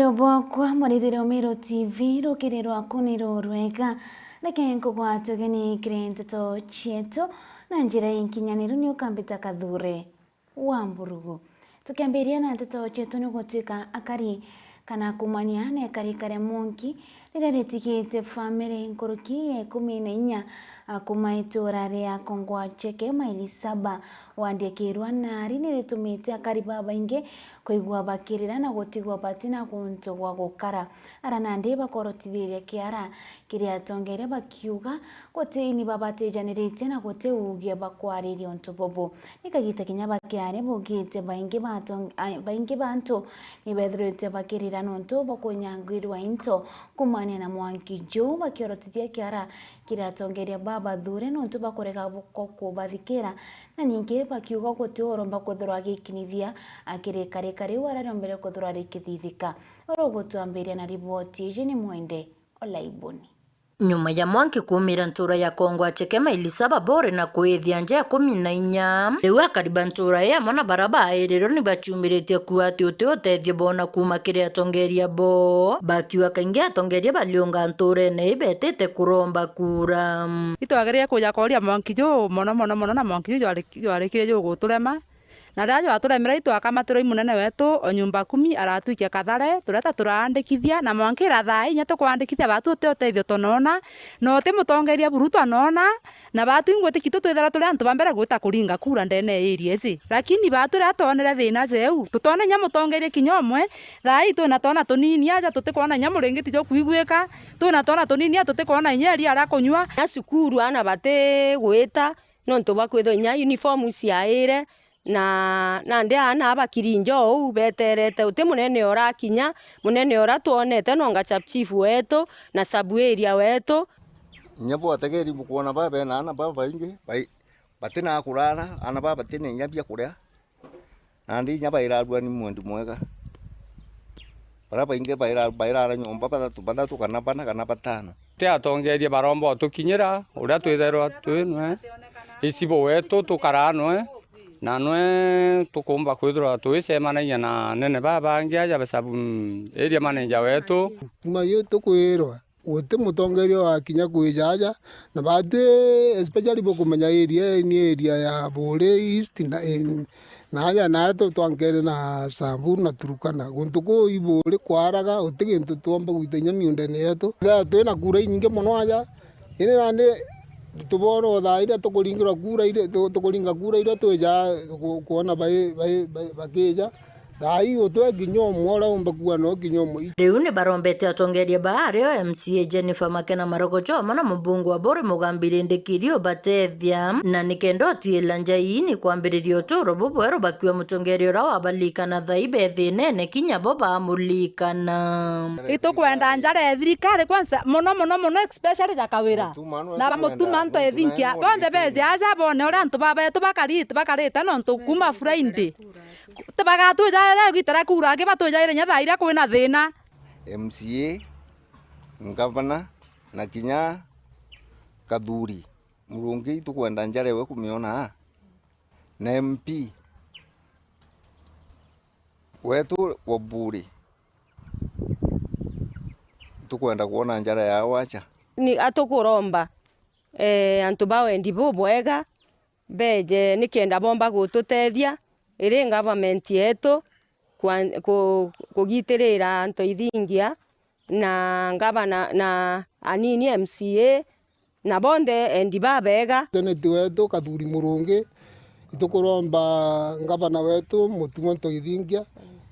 Wendo bwakwa mwarithire Omero TV rukiriro kuniro rwega reke nkugwatwo geni kirenteto chieto na njira inkinyaniru ni ukambita Kathure wa Mburugu tukiambiria na nteto chieto ni gutuika akari kana kumania na akari kare monki rire ritigite family nkuruki 14 kuma itura ria Kongwacheke maili 7 wandikirwa nari niritumite akari babainge kuigwa bakirira na gutigwa batina kunto gwa gukara aranandi bakorotithiria kiara kiria tongeire bakiuga gutini babatejanirite na guteugia bakwaririo ntobobo nikagita kinya bakiare bugite baingi bantu nibethirite bakirira nonto bakunyangirwa into kumania na mwanki jo bakiorotithia kiara kiria tongeria baba dhure nonto bakorega bukoko bathikira na ningi bakiuga gutioro bakuthirwa gikinithia akire kare warari mbere kuthirwa rikithithika orogotuambiria na riboti jini mwende olaiboni. Nyuma ya mwanki kumira ntura ya Kongwacheke maili 7 bore na kuithia nja 14 riu akariba ntura ya mona baraba iriro ni bachumirite kuati utethio bona kuma kiria tongeria bo bakiwa kaingi atongeria balionga nture ne ibetete kuromba kura itwageria kuja koria mwanki jo mono na mwanki jo arikire jo guturema na dajo aturemera itwakamatiro imunene wetu onyumba 10 aratuikia Kathare tureta turaandikithia na mwankira thai nya tukwandikithia batu utethio tonona no te mutongeria buruto anona na batu ingwete kitu twethera turi antu bambere gwita kuringa kura ndene area ici lakini batu ratonera thina zeu tutone nya mutongeria kinyomwe thai twina tona tunini aja tutikona nya muringiti jo kuigwika twina tona tunini tutikona nyeri ara kunywa na sukuru ana bate gwita no nto bakwetho nya uniform ciaire na ndi ana abakirinjo u beterete uti munene ora kinya munene ora tuonete no ngacha chief wetu na sub area wetu nyabo ategeri mukuona baba na ana baba ingi batina kurana ana baba tine nyabia kuria na ndi nyaba irarua ni mwendu mwega baraba ingi bairara nyomba batatu kana bana kana batano te atongeria barombo tukinyira uria twitherwa twinwe isibo wetu tukaranwe na nwe tukumba kwithira twisemanagia na nene baba ngiaja basabu area manager wetu kuma yetu kwirwa uti mutongerio akinya kwijaja na bate especially bokumenya area ni area ya Bore East na aya na twangere na Samburu na Turukana guntu ko Ibore kwaraga utigintu tuomba gwitenya miundene yetu twina kura nyingi muno aya ine nande tuboro thaira tukuringira kura ile tukuringa kura ile tweja kuona bakeja thai utwe kinyomo ora umbakuwa no kinyomo riu ni barombete atongeria baare o MCA Jennifer Makena Marogocho mana mubungu wa Bore mugambire ndikirio batethia na nikendo tiela njaini kwambiririo turo bubwero bakiwa mutongerio ra wabalikana thaibe thinene kinya boba amulikana itukwenda njare thirikari kwanza mono especially jakawira na mutuma nto ethinkia tonde bezi aja bone ora nto baba tubakarita no nto kuma Friday tabagatuja gitara kura ke batuja nya thaira kwina thina MCA ngavana na kinya Kathuri murungi tukwenda njare we kumiona na MP wetu Waburi tukwenda kuona njare ya wacha ni atukuromba antu bawe ndibo bwega beje nikenda bomba gututethia iri government yetu kugitirira antu ithingia na ngavana na anini MCA na bonde endi babega teneti wetu Kathuri murungi itukuromba ngavana wetu mutumo nto ithingia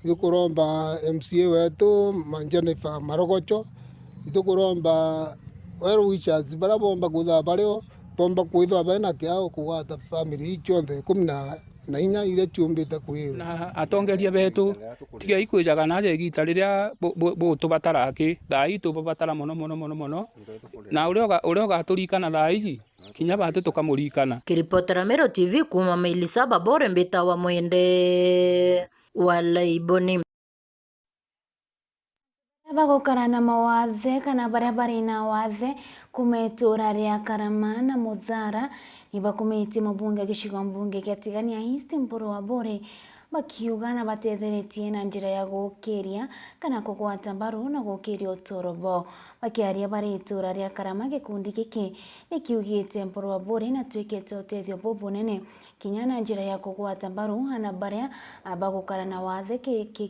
itukuromba MCA wetu Jennifer Marogocho itukuromba wero wichas bara bomba kutha bareo bomba kwithwa bana kiao kuwata family ichonde 14 ile chumbite kwira na atongeria betu tiga ikwijaga na je gita riria bo tubataraki thai tubatara mono na uria gaturikana thai kinya batu tukamurikana kiripotera Omero TV kuma maili 7 Bore mbita wa mwende walaiboni bagukara na mawathe kana baria bari na wathe kumetura ria Karama na Muthara nibakumiti mabunge gicigo mbunge giatigania East Mburu wa Bore bakiuga na batetheretie na njira ya gukiria kana kugwata mbaru na gukiria utorobo. Bakiaria bari itura ria Karama, gikundi giki nikiugite Mpuru wa Buri na twikite utethio bubunene kinya na njira ya kugwata mbaru hana baria bagukara na wathe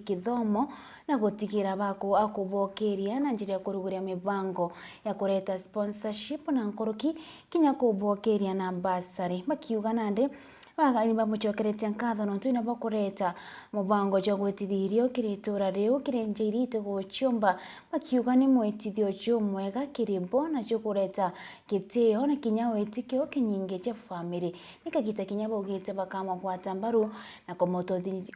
kithomo na gutigira bako akubokeria na njira ya kuruguria mibango ya kureta sponsorship na nkoroki kinya kubokeria na basari. Bakiuga nande bagani bamucokeretie nkatho nontu ina bakureta mubango jo gwitithirio kiritura riu kirenjeirite guciumba. Bakiuga ni mwitithio jo mwega kirimbo na jo kureta kitio na kinya witikio kinyingi cha family nikagita kinya bogite bakama gwata mbaru na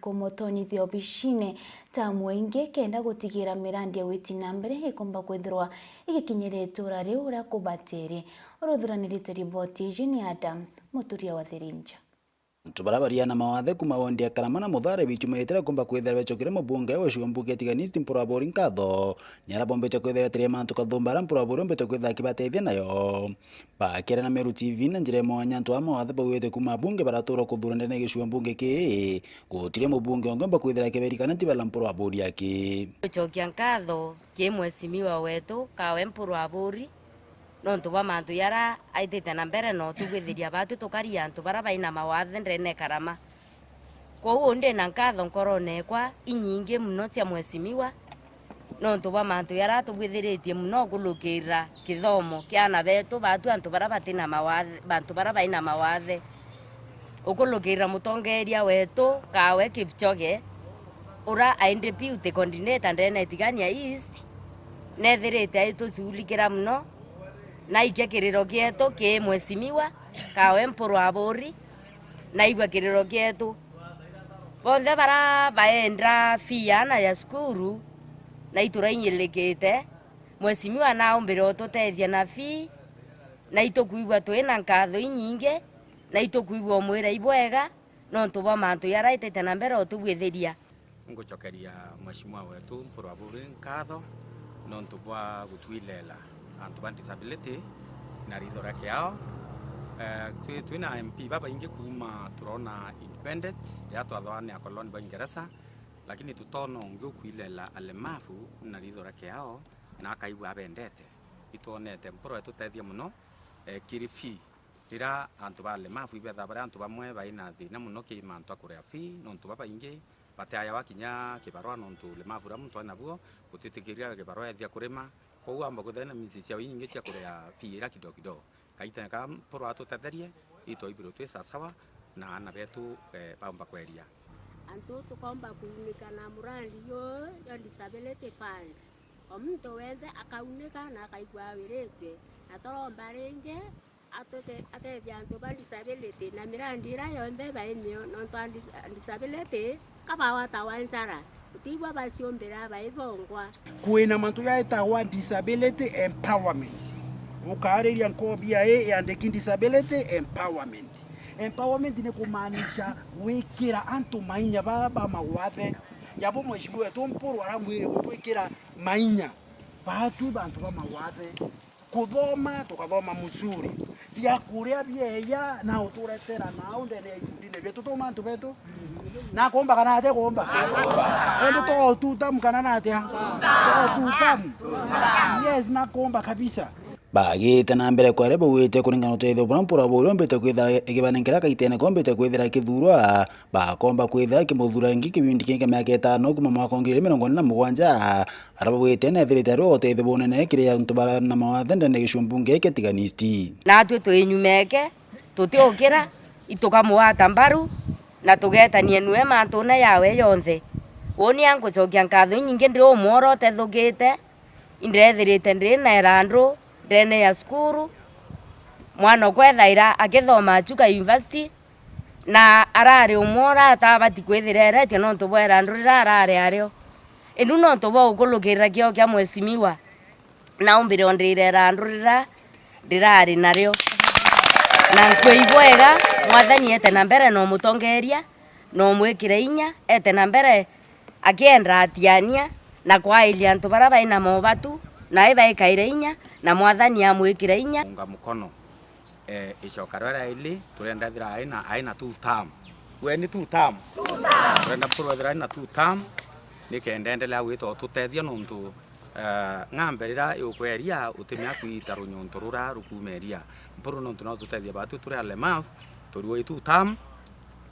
komotonyithio bishine ta mwenge kenda gutigira mirandi ya witi na mbere ikomba kwithirwa igikinyire itura riu ria kubatere. Uruthiranirite riboti Jini Adams, muturia wa Thirinja. Tubarabaria na mawathe kuma wondi ya Karama na Muthare bichumetera kumba kwithera becokire mubunge wa Shugambunge tiganisti Mpuru wa Buri nkatho nyara bombecha kwithera tire mantu kathumbara Mpuru wa Buri mbecha kwithera kibateithia nayo bakere na Meru TV na njire mwanya ntu ama wathe bawete kuma bunge baratura kuthurana na Shugambunge ki gutire mubunge ongomba kwithera kiberikana tibala Mpuru wa Buri yake bechokia nkatho ki mwesimiwa wetu kawe Mpuru wa Buri nontu ba mantu yara aitete na mbere no tugwithiria batu tukaria antu bara baina mawathe ndene Karama kwa ndi na nkatho nkorone kwa inyingi muno cia mwesimiwa nontu ba mantu yara tugwithiritie muno kulukira kithomo kiana betu batu antu bara batina mawathe bantu bara baina mawathe ukulukira mutongeria wetu kawe Kipchoge ura aindepute coordinator ndene Tigania East nethirite aitu ciulikira muno na ikekiriro kietu ki mwesimiwa kawe Mpuru wa Buri na igwa kiriro kietu bonthe bara baendra fiana ya skuru na iturainyelekete mwesimiwa na umbire ututethia na fi na itukuigwa twina nkatho inyinge na itukuigwa mwira ibwega nontu ba mantu yaraitete na mbere utugwitheria ngucokeria mwesimiwa wetu Mpuru wa Buri nkatho nontu bwa gutwilela antu ba disability na ridhora kiao twina MP baba inge kuma turona independent ya twathwane akoloni ba Ingereza lakini tutono ngyo kwilela alemafu na ridhora kiao na akaigwa abendete itonete Mpuru wetu tethia muno kirifi rira antu ba alemafu ibetha bara antu bamwe baina thina muno ki mantu akurea fi nontu baba inge bataya wakinya kibarua nontu lemafu ra muntu anabuo gutitikiria kibarua ethia kurima kwa amba kuthena misi cia nyingi cia kurea fiira kidogo kidogo kaita ka Mpuru watu tetherie ito ibiro twesa sawa na ana betu bamba kweria antu tukomba kuunika na murandi yo ya disability fund omuntu wenze akaunika na akaigwa wirete na toromba ringe atethia antu ba disability na mirandi ira yonthe bainio nontu disability kaba watawanjara utigwa basiombera baithongwa kwina mantu yaitagwa disability empowerment ukariria nkobia yandiki disability empowerment ni kumaanisha wikira antu mainya baba mawathe yabo mweshibu wetu Mpuru aramwire gutwikira mainya batu bantu ba mawathe kuthoma tukathoma musuri bia kuria bieya na uturetera nao ndene ikundi betu to mantu betu na komba kana ate komba ende to tutam kana na ate to tutam yes na komba kabisa bagite na mbere kware bawite kuringana utethio bwa Mpuru wa Buri mbete kwitha igibanenkera kaitene kombete kwithira kithurwa bakomba kwitha kimuthura ngi kibindi kinge miaka 5 kuma mwaka 2027 araba wite na thirite ro utethio bonene kiria antu bara na mawathe ndene Gishwambunge ketiganisti na twinyumeke tutiokira itukamuwata mbaru na tugetanie nwe mantu na yawe yonthe woni angucokia nkatho nyingi ndiro mworo tethugite indrethirite ndina erandu ndene ya skuru mwana kwethaira agithoma Chuka University na arari umora atabati kwithirerete nontu bwera ndurira arari ario indu nontu bwa ukulukira kio kia mwesimiwa na umbire ondirera ndurira ndirari nario na kweibwega mwathani ete na mbere no mutongeria no mwikire inya ete na mbere akienda atiania na kwailia antu bara baina mobatu na ibaikaire inya na mwathani amwikire inya unga mukono icoka rwera ili turenda thira aina tu tam we ni two term renda purwethera na two term nikendendelea gwitwo tutethia nuntu ng'amberera yukweria utimya kwita runyonto rura rukumeria mpuru nuntu no tutethia batu turi alemavu turi two term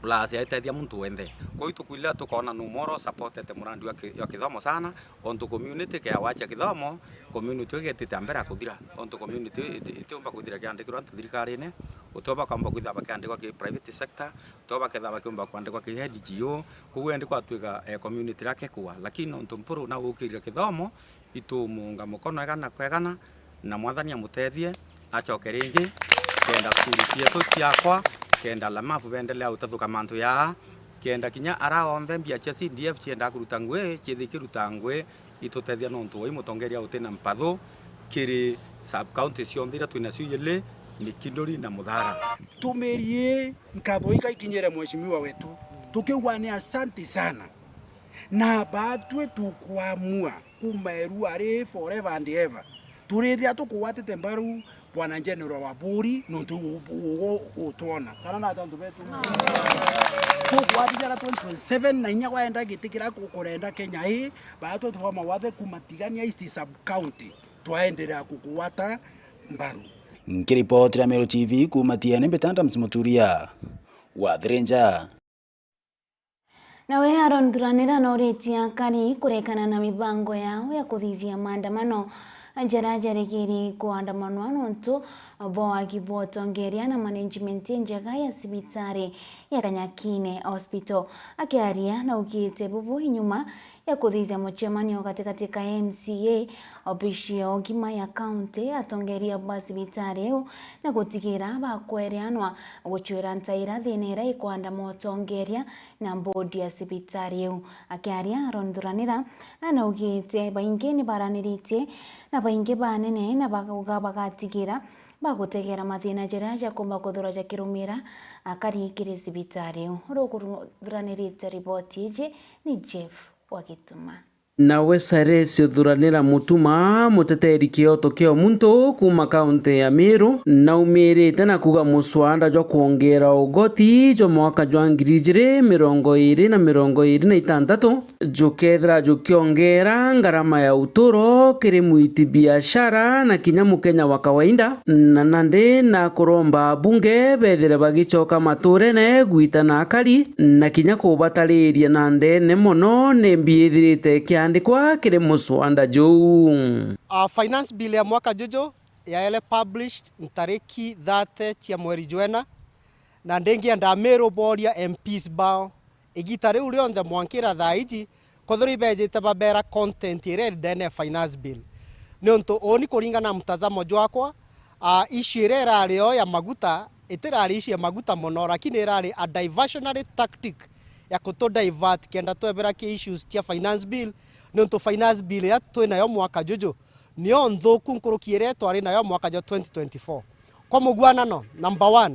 plus yaitethia muntu wenthe koi tukwila tukona numoro supported murandi wa kithomo sana onto community ke awacha kithomo community getete ambera kuthira onto community itomba kuthira kiandikirwa thirikari ne utoba kamba kuthira bakandikwa ki private sector utoba kethaba kumba kwandikwa ki NGO kugendikwa twika community rake kwa lakini onto mpuru na ukirira kithomo itumunga mukono egana kwegana na mwathania mutethie acoke ringi kenda kurutia tuciakwa kenda lamafu bendelea utathuka mantu ya kenda kinya araombe mbia cia CDF cienda kuruta ngwe cithikiruta ngwe itutethia nontu oi mutongeria utina mpathu kiri sub county cionthira twina ciuyele ni Kindori na Muthara tumerie nkathoika ikinyere mheshimiwa wetu tukiwa ni asante sana na batwe tukwamua kumeru ari forever and ever turithia tukuwatite mbaru bwana general wa Buri nuntu utona kana na tondu betu tukwatijara 27 na inya kwaenda gitikira kukurenda Kenya hii batwe tuwa mawathe kumatigania East sub county twaendelea kukuwata mbaru. Nkiripoti ya Meru TV kumatia Betanta Msimuturia wa Thirenja. Nawe Aaron Thuranira noretia kari kurekana na mibango yao ya kuthithia maandamano njarajarekeri kuandamanwa nontu boa kibotongeria na management njega ya sibitari ya Kanyakine Hospital akiaria na ukite bubu inyuma ya kuthithia muchemanio katikati ka MCA obishio gima ya county atongeria basibitari eu na gutigira bakwereanwa guchwira ntaira thinera ikwanda motongeria na bodi ya sibitari eu akiaria Aaron Thuranira na ukite baingi ni baraniritie na baingi banene na bagatigira bagutegera mathina njira kumba kuthura ja kirumira akarikire sibitari Thuranirite ripoti ije ni Jeff Wakituma. Nawe Saresi Thuranira Mutuma muteteri kioto kio muntu kuma kaunti ya Meru na umirite na kuga muswanda jwa kuongera ugoti jo mwaka jwa 2026 jukethra jukiongera ngarama ya uturo kiri muiti biashara na kinya mukenya wa kawaida na nande na kuromba bunge bethire bagichoka maturene gwitana akari na kinya kubatariria nande ne mono ne mbiithirite andikwa kire muswanda juu. Finance bill ya mwaka jojo ya ele published ntariki 30 cia mweri Jwena na ndengi anda Meru board ya MPs bao igitare uri on the mwankira thaiji kothori bejete babera content ire dene finance bill nonto oni kuringa na mtazamo jwakwa issue ire rareo ya maguta itirari issue ya maguta mono lakini irari a diversionary tactic ya kuto divert kenda twebera ki issues tia finance bill nonto finance bill ya twina mwaka jojo nio nthuku nkurukiire twari nayo mwaka jo 2024 kwa mugwanano number 1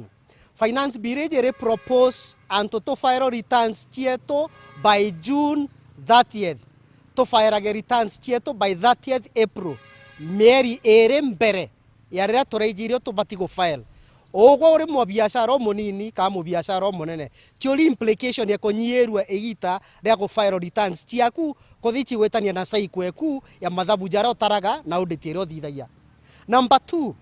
finance bill ije propose anto to file returns tieto by June 30th to file returns tieto by 30th April mieri ere mbere yarira tureijirio tubatigo file ogo uri mu biashara munini ka mu biashara munene tiori implication ya konyerwa igita ria go file returns tiaku kothichi wetania na saikweku ya mathabu jara otaraga na auditiro thithaia. Number 2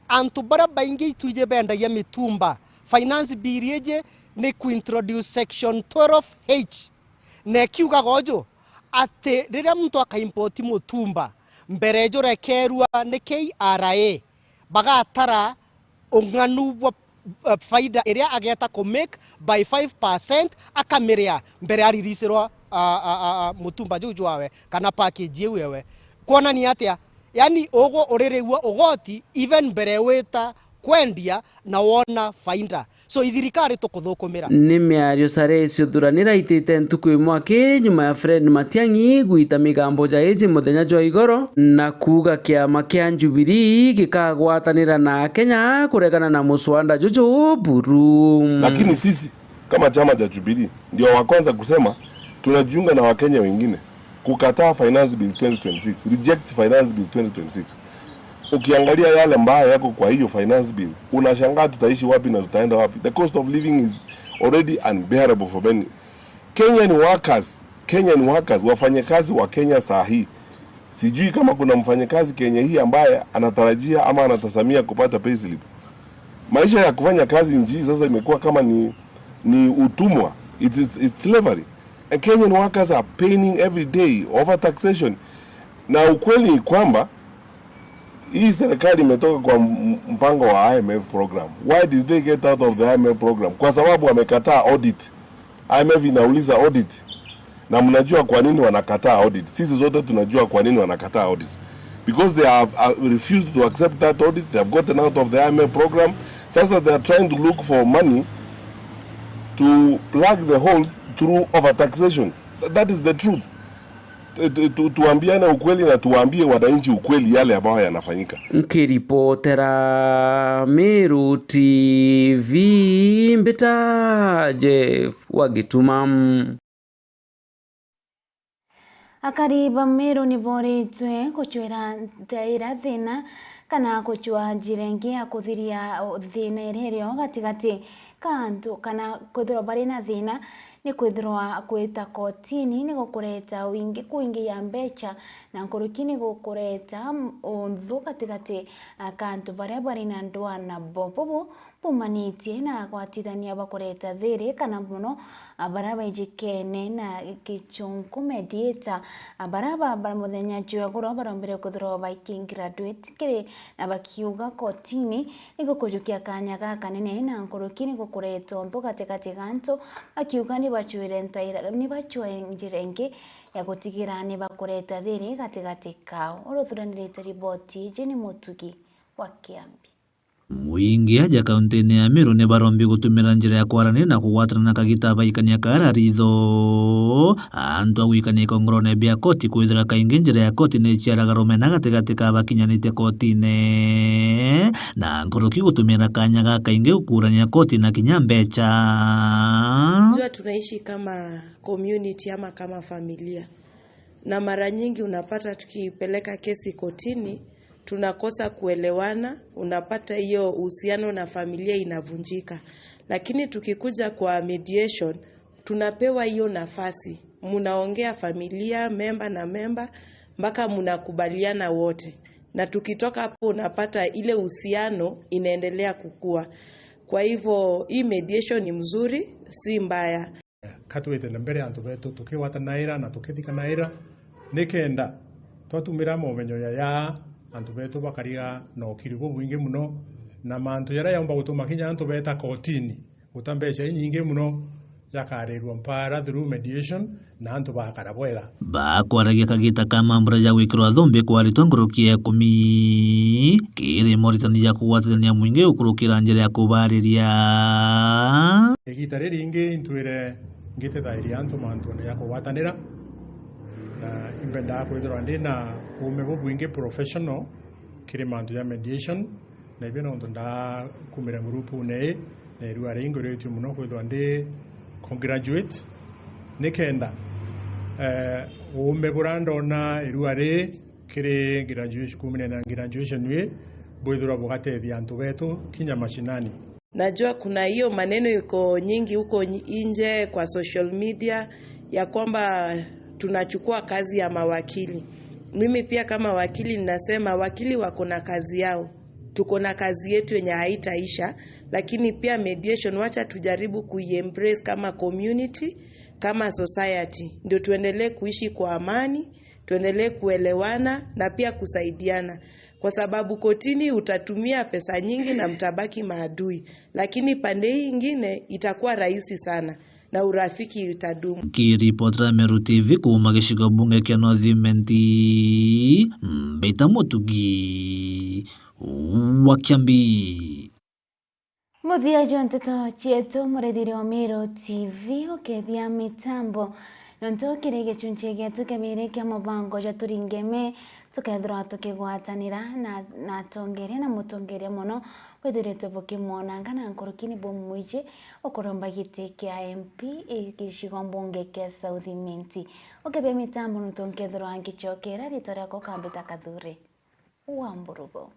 antu bara baingi tuije bendagia mitumba finance bill yeje ni kuintroduce section 12H ne kiuga gojo ate riria muntu akaimport mutumba mbere jo rekerwa ni KRA bagatara unganu wa faida area ageta ko make by 5% akamiria mbere aririsirwa mutumba juju wawe kana package yewe kuona ni atia yani ogo orerewa ogoti even mbere weta kwendia na wona faida so ithirikari tukuthukumira ni miario Saresi Thuranira itite ntuku imwaki nyuma ya Fred Matiang'i gwita migambo jaiji muthenya jwa igoro na kuga kiama kia Jubilee gikagwatanira na Kenya kuregana na muswanda jojo buru. Lakini sisi kama chama cha Jubilee ndio wa kwanza kusema tunajiunga na Wakenya wengine kukataa finance bill 2026, reject finance bill 2026. ukiangalia yale ambayo yako kwa hiyo finance bill, unashangaa tutaishi wapi na tutaenda wapi. The cost of living is already unbearable for many. Kenyan workers, wafanyakazi wa Kenya saa hii. Sijui kama kuna mfanyakazi Kenya hii ambaye anatarajia ama anatasamia kupata payslip. Maisha ya kufanya kazi nchi sasa imekuwa kama ni utumwa. It's slavery. And Kenyan workers are paying every day over taxation. Na ukweli ni kwamba hii serikali imetoka kwa mpango wa IMF program. Why did they get out of the IMF program? Kwa sababu wamekataa audit. IMF inauliza audit. Na mnajua kwa nini wanakataa audit. Sisi zote tunajua kwa nini wanakataa audit. Because they have refused to accept that audit. They have gotten out of the IMF program. Sasa they are trying to look for money to plug the holes through overtaxation. That is the truth. Tuambiane ukweli na tuambie wananchi ukweli yale ambayo yanafanyika. Nkiripotera Meru TV Mbita Jeff Wagitumam. Akariba Meru ni boretwe kuchwera ndaira thina kana kuchwa jirengi akuthiria thina irerio gatigati kantu kana kwithirwa bari na thina ni kwithirwa kwita kotini ni gukureta wingi kuingi ya mbecha na nkurukini gukureta unthu gatigati kantu baria bari na ndwa na bobo bumanitie na kwatithania bakureta thiri kana muno baria baijikene na gichunku mediator baria muthenya jwa goro barombere kuthirwa biking graduate kiri na bakiuga kotini ni gukujukia kanya gaka nene na nkurukini gukureta unthu gatigati gantu akiuga ni bachwire ntaira ni bachwe njirenge ya gutigira ni bakureta thiri gatigati kao uruthuranirite riboti Jeni Mutugi wa Kiambi. Muingi aja kauntini ya Meru ni barombi gutumira njira ya kwarania na kugwatana na kagita baikania kararitho antu agwikania ikongorone bia koti kwithira kaingi njira ya koti ni chiaraga rumena gatigati ka bakinyanite kotine na nkoroki gutumira kanya gaka ingi ukurania koti na kinya mbecha. Jua tunaishi kama community ama kama familia, na mara nyingi unapata tukipeleka kesi kotini tunakosa kuelewana, unapata hiyo uhusiano na familia inavunjika. Lakini tukikuja kwa mediation tunapewa hiyo nafasi, munaongea familia memba na memba mpaka munakubaliana wote, na tukitoka hapo unapata ile uhusiano inaendelea kukua. Kwa hivyo hii mediation ni mzuri, si mbaya. Katuite mbere antu betu tukiwatanaira na tukithikanaira nikenda twatumira momenyo ya antu betu bakariga no kirigo mwingi muno na mantu yara yomba gutuma kinya antu beta kotini utambesha nyingi muno yakarirwa mpara through mediation na antu bakara bwega bakwaragia kagita kama mbura ya gwikirwa thumbi kwaritwa ngurukia 10 kiri moritani ya kuwatania mwingi ukurukira njira ya kubariria igitare ringi intwire ngite thairi antu mantu ya kuwatanira na imbenda kwithirwa ndi na ume bwingi professional kiri mantu ya mediation na ibino ndo nda kumira grupu ne riwa ringo retu muno kwithirwa ndi congratulate nikenda ume burando na riwa re kiri graduation kumina na graduation we bwithirwa bugate antu betu kinya mashinani. Najua kuna hiyo maneno yuko nyingi huko nje kwa social media ya kwamba tunachukua kazi ya mawakili. Mimi pia kama wakili ninasema wakili wako na kazi yao. Tuko na kazi yetu yenye haitaisha, lakini pia mediation wacha tujaribu kuiembrace kama community, kama society. Ndio tuendelee kuishi kwa amani, tuendelee kuelewana na pia kusaidiana. Kwa sababu kotini utatumia pesa nyingi na mtabaki maadui, lakini pande hii nyingine itakuwa rahisi sana na urafiki utadumu. Kiripotera Meru TV kuma gicigo bunge kia Northimenti Mbita Mutugi wa Kiambi. Muthia jonteto chietu murediri wa Meru TV ukethia mitambo nonto kirege chunche getu kemire kia mabango ja turingeme tukethirwa tukigwatanira na tongeria na mutongeria muno kwithirite bukimona ngana nkorokini bomwije okoromba gite kia MP gicigo mbunge kia Southimenti ukebia mitambo nonto nkethirwa ngichokera ritora ko Kambita Kadhure wa Mburubo.